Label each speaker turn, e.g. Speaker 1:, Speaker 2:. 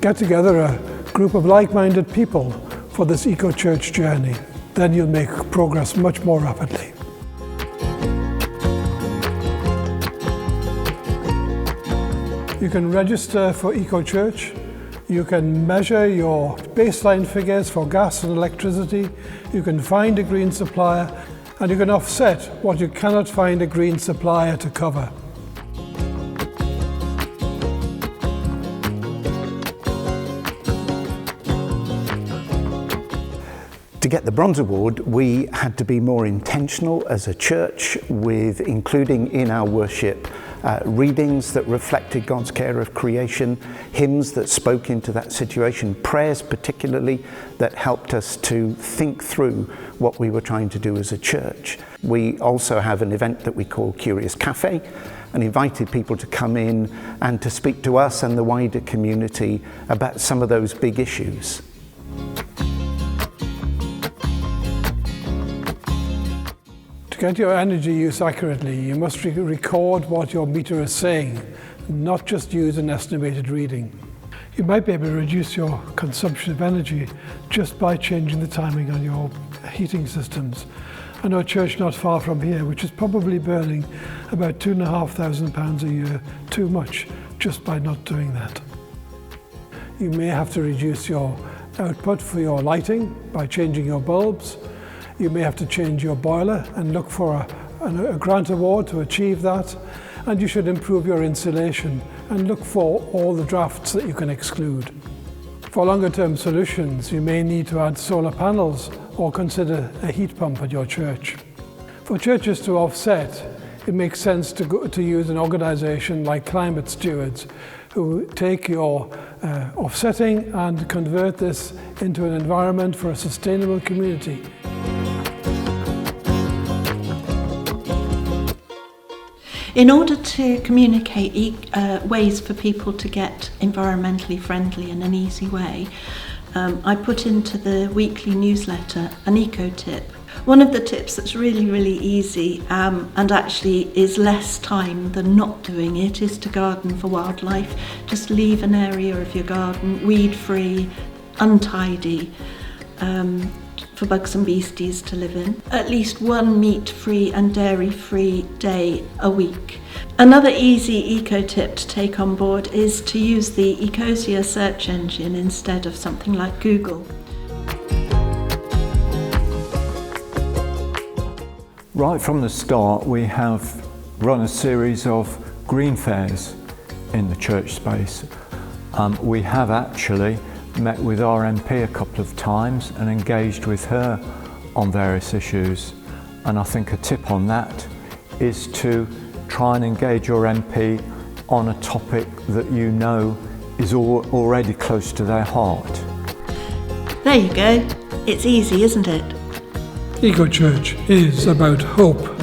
Speaker 1: Get together a group of like-minded people for this eco-church journey. Then you'll make progress much more rapidly. You can register for eco-church. You can measure your baseline figures for gas and electricity. You can find a green supplier, and you can offset what you cannot find a green supplier to cover.
Speaker 2: To get the Bronze Award, we had to be more intentional as a church with including in our worship readings that reflected God's care of creation, hymns that spoke into that situation, prayers particularly that helped us to think through what we were trying to do as a church. We also have an event that we call Curious Cafe, and invited people to come in and to speak to us and the wider community about some of those big issues.
Speaker 1: To get your energy use accurately, you must record what your meter is saying, not just use an estimated reading. You might be able to reduce your consumption of energy just by changing the timing on your heating systems. I know a church not far from here which is probably burning about £2,500 a year too much just by not doing that. You may have to reduce your output for your lighting by changing your bulbs. You may have to change your boiler and look for a grant award to achieve that. And you should improve your insulation and look for all the drafts that you can exclude. For longer term solutions, you may need to add solar panels or consider a heat pump at your church. For churches to offset, it makes sense to use an organisation like Climate Stewards, who take your offsetting and convert this into an environment for a sustainable community.
Speaker 3: In order to communicate ways for people to get environmentally friendly in an easy way, I put into the weekly newsletter an eco tip. One of the tips that's really, really easy and actually is less time than not doing it is to garden for wildlife. Just leave an area of your garden weed-free, untidy, for bugs and beasties to live in. At least one meat-free and dairy-free day a week. Another easy eco tip to take on board is to use the Ecosia search engine instead of something like Google.
Speaker 4: Right from the start, we have run a series of green fairs in the church space. We have actually met with our MP a couple of times and engaged with her on various issues. And I think a tip on that is to try and engage your MP on a topic that you know is already close to their heart.
Speaker 3: There you go. It's easy, isn't it?
Speaker 1: Eco Church is about hope.